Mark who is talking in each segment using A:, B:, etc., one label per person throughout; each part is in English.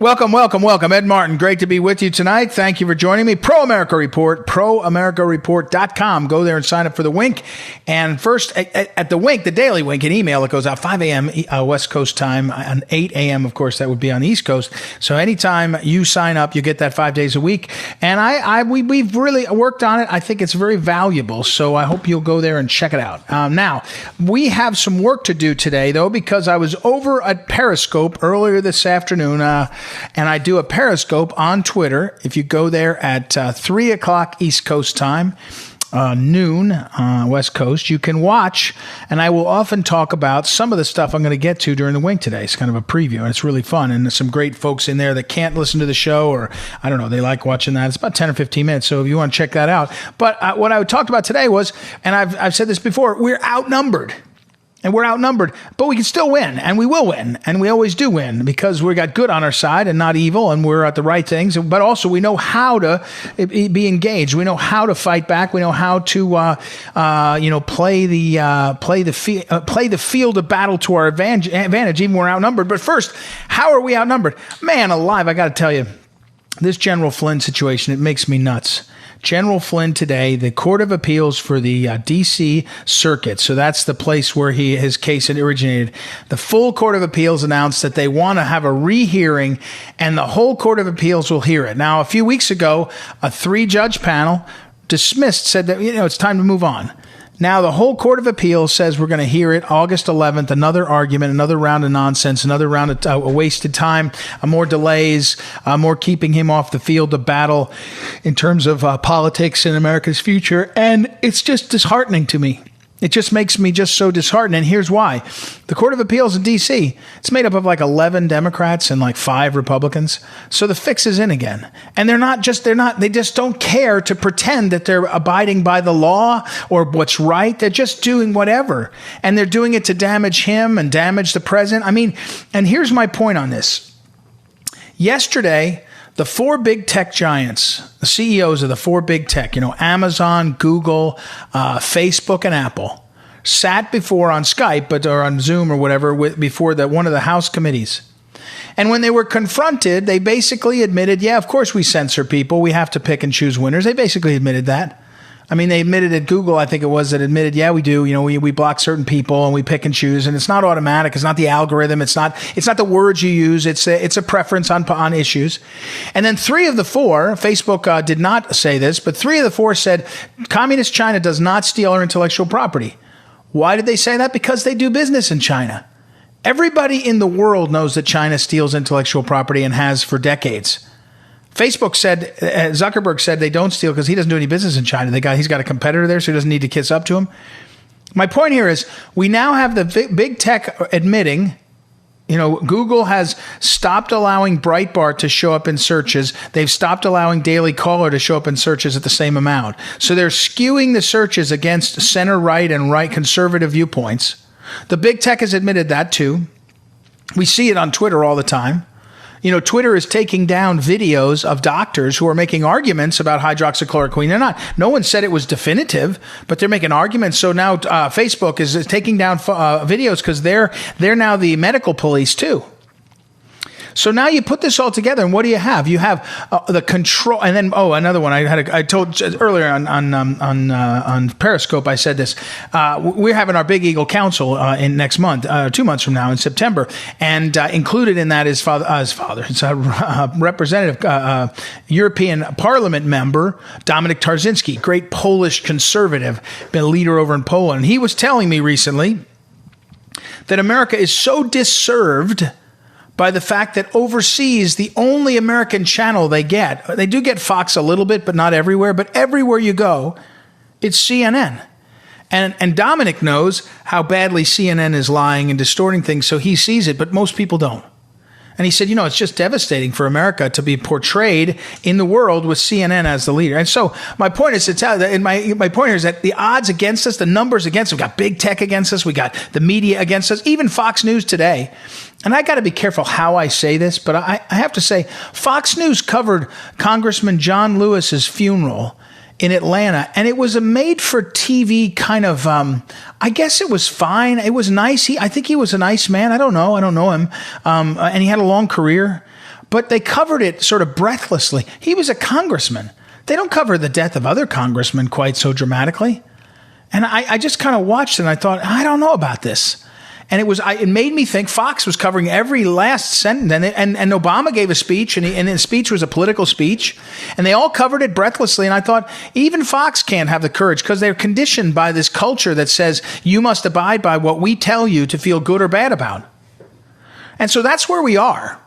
A: Welcome, welcome, welcome. Ed Martin, great to be with you tonight. Thank you for joining me. Pro America Report, proamericareport.com. Go there and sign up for the Wink. And first, at the Wink, the daily Wink, an email, it goes out 5 a.m. West Coast time, and 8 a.m., of course, that would be on the East Coast. So anytime you sign up, you get that 5 days a week. And we've really worked on it. I think it's very valuable. So I hope you'll go there and check it out. Now, we have some work to do today, though, because I was over at Periscope earlier this afternoon, and I do a Periscope on Twitter. If you go there at 3 o'clock East Coast time, noon West Coast, you can watch, and I will often talk about some of the stuff I'm going to get to during the Wink today. It's kind of a preview, and it's really fun, and there's some great folks in there that can't listen to the show, or I don't know, they like watching that. It's about 10 or 15 minutes, so if you want to check that out. But what I talked about today was, and I've said this before, we're outnumbered. And we're outnumbered, but we can still win, and we will win, and we always do win because we got good on our side and not evil, and we're at the right things. But also, we know how to be engaged. We know how to fight back. We know how to, play the field of battle to our advantage, even when we're outnumbered. But first, how are we outnumbered? Man alive! I got to tell you, this General Flynn situation, it makes me nuts. General Flynn today, the Court of Appeals for the D.C. Circuit, so that's the place where his case had originated. The full Court of Appeals announced that they want to have a rehearing, and the whole Court of Appeals will hear it. Now, a few weeks ago, a 3-judge panel said that, it's time to move on. Now, the whole Court of Appeals says we're going to hear it August 11th, another argument, another round of nonsense, another round of wasted time, more delays, more keeping him off the field of battle in terms of politics and America's future. And it's just disheartening to me. It just makes me just so disheartened. And here's why. The Court of Appeals in D.C., it's made up of like 11 Democrats and like 5 Republicans. So the fix is in again. And they just don't care to pretend that they're abiding by the law or what's right. They're just doing whatever. And they're doing it to damage him and damage the president. I mean, and here's my point on this. Yesterday, the 4 big tech giants, the CEOs of the 4 big tech, Amazon, Google, Facebook, and Apple, sat before on Skype or on Zoom or whatever before one of the House committees. And when they were confronted, they basically admitted, yeah, of course we censor people. We have to pick and choose winners. They basically admitted that. I mean, they admitted at Google, I think it was, that admitted, yeah, we do. We block certain people and we pick and choose, and it's not automatic. It's not the algorithm. It's not the words you use. It's a preference on issues. And then 3 of the 4, Facebook did not say this, but 3 of the 4 said, Communist China does not steal our intellectual property. Why did they say that? Because they do business in China. Everybody in the world knows that China steals intellectual property and has for decades. Facebook said, Zuckerberg said they don't steal because he doesn't do any business in China. He's got a competitor there, so he doesn't need to kiss up to him. My point here is we now have the big tech admitting, Google has stopped allowing Breitbart to show up in searches. They've stopped allowing Daily Caller to show up in searches at the same amount. So they're skewing the searches against center-right and right conservative viewpoints. The big tech has admitted that too. We see it on Twitter all the time. Twitter is taking down videos of doctors who are making arguments about hydroxychloroquine. No one said it was definitive, but they're making arguments. So now Facebook is taking down videos because they're now the medical police too. So now you put this all together, and what do you have? You have the control, and then another one. I told earlier on Periscope. I said this. We're having our Big Eagle Council in next month, 2 months from now in September, and included in that is it's a representative, European Parliament member Dominik Tarczyński, great Polish conservative, been a leader over in Poland. And he was telling me recently that America is so disserved by the fact that overseas, the only American channel they do get Fox a little bit, but not everywhere. But everywhere you go, it's CNN. And Dominic knows how badly CNN is lying and distorting things, so he sees it, but most people don't. And he said, it's just devastating for America to be portrayed in the world with CNN as the leader. And so my point is, my point here is that the odds against us, the numbers against us, we got big tech against us, we got the media against us, even Fox News today. And I got to be careful how I say this, but I have to say, Fox News covered Congressman John Lewis's funeral in Atlanta, and it was a made-for-TV kind of, I guess it was fine. It was nice. I think he was a nice man. I don't know him. And he had a long career. but they covered it sort of breathlessly. He was a congressman. They don't cover the death of other congressmen quite so dramatically. And I just kind of watched and I thought, I don't know about this. And it made me think Fox was covering every last sentence. And Obama gave a speech, and his speech was a political speech. And they all covered it breathlessly. And I thought, even Fox can't have the courage because they're conditioned by this culture that says you must abide by what we tell you to feel good or bad about. And so that's where we are.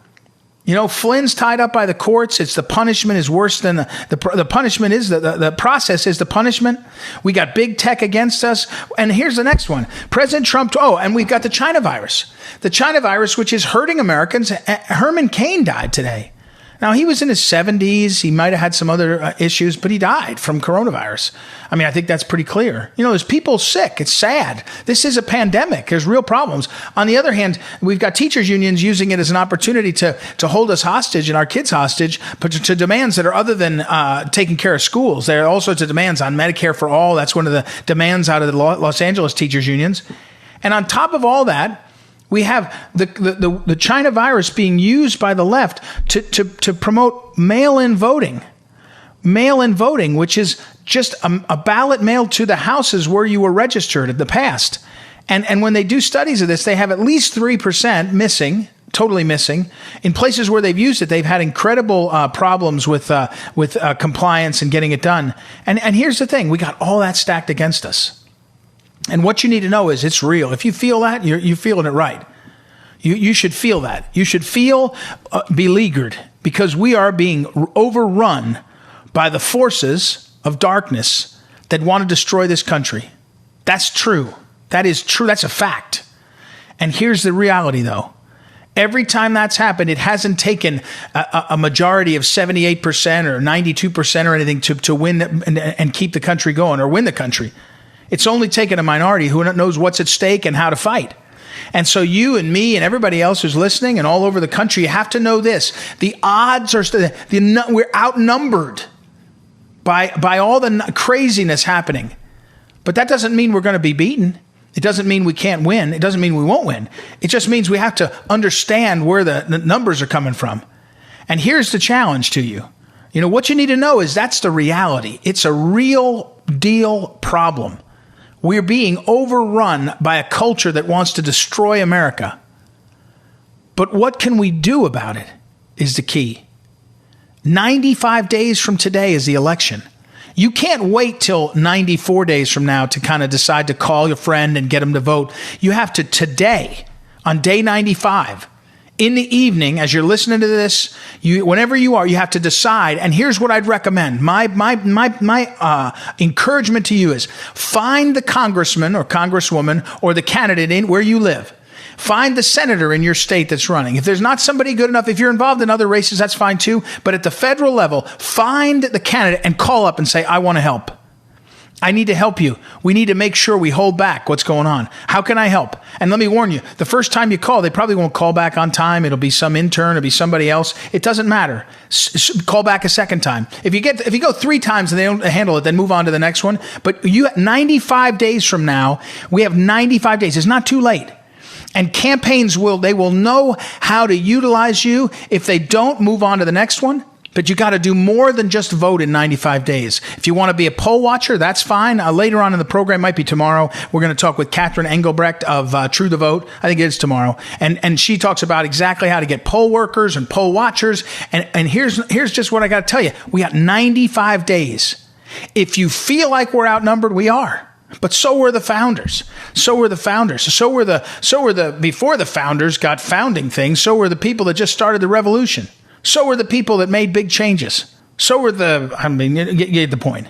A: You know, Flynn's tied up by the courts. It's the punishment is worse than the punishment is the process is the punishment. We got big tech against us. And here's the next one. President Trump. And we've got the China virus. The China virus, which is hurting Americans. Herman Cain died today. Now, he was in his 70s. He might have had some other issues, but he died from coronavirus. I mean, I think that's pretty clear. You know, there's people sick. It's sad. This is a pandemic. There's real problems. On the other hand, we've got teachers unions using it as an opportunity to hold us hostage and our kids hostage, but to demands that are other than taking care of schools. There are all sorts of demands on Medicare for all. That's one of the demands out of the Los Angeles teachers unions. And on top of all that, we have the China virus being used by the left to promote mail-in voting. Mail-in voting, which is just a ballot mailed to the houses where you were registered in the past. And when they do studies of this, they have at least 3% missing, totally missing. In places where they've used it, they've had incredible problems with compliance and getting it done. And here's the thing. We got all that stacked against us. And what you need to know is it's real. If you feel that, you're feeling it right. You should feel that. You should feel beleaguered because we are being overrun by the forces of darkness that want to destroy this country. That's true. That is true. That's a fact. And here's the reality, though. Every time that's happened, it hasn't taken a majority of 78% or 92% or anything to win and keep the country going or win the country. It's only taken a minority who knows what's at stake and how to fight. And so you and me and everybody else who's listening and all over the country, you have to know this. The odds are we're outnumbered by all the craziness happening. But that doesn't mean we're going to be beaten. It doesn't mean we can't win. It doesn't mean we won't win. It just means we have to understand where the numbers are coming from. And here's the challenge to you. You know, what you need to know is that's the reality. It's a real deal problem. We're being overrun by a culture that wants to destroy America. But what can we do about it is the key. 95 days from today is the election. You can't wait till 94 days from now to kind of decide to call your friend and get him to vote. You have to today, on day 95, in the evening, as you're listening to this, whenever you are, you have to decide. And here's what I'd recommend. My encouragement to you is find the congressman or congresswoman or the candidate in where you live. Find the senator in your state that's running. If there's not somebody good enough, if you're involved in other races, that's fine too. But at the federal level, find the candidate and call up and say, I want to help. I need to help you. We need to make sure we hold back what's going on. How can I help? And let me warn you, the first time you call, they probably won't call back on time. It'll be some intern, it'll be somebody else. It doesn't matter. Call back a second time. If you go 3 times and they don't handle it, then move on to the next one. But 95 days from now, we have 95 days. It's not too late. And campaigns will know how to utilize you. If they don't, move on to the next one. But you got to do more than just vote in 95 days. If you want to be a poll watcher, that's fine. Later on in the program, might be tomorrow, we're going to talk with Catherine Engelbrecht of True the Vote. I think it is tomorrow. And she talks about exactly how to get poll workers and poll watchers. And here's just what I got to tell you. We got 95 days. If you feel like we're outnumbered, we are. But so were the founders. So were the before the founders got founding things, so were the people that just started the revolution. So were the people that made big changes. So were you get the point.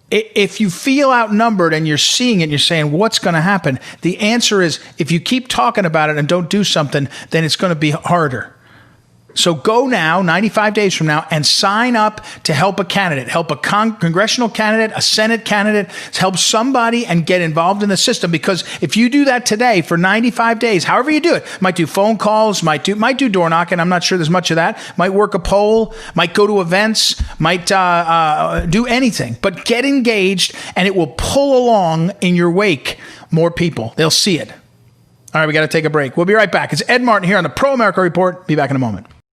A: If you feel outnumbered and you're seeing it, and you're saying, what's going to happen? The answer is, if you keep talking about it and don't do something, then it's going to be harder. So go now, 95 days from now, and sign up to help a candidate, help a congressional candidate, a Senate candidate, help somebody and get involved in the system. Because if you do that today for 95 days, however you do it, might do phone calls, might do door knocking. I'm not sure there's much of that. Might work a poll, might go to events, might do anything. But get engaged, and it will pull along in your wake more people. They'll see it. All right, we got to take a break. We'll be right back. It's Ed Martin here on the Pro America Report. Be back in a moment.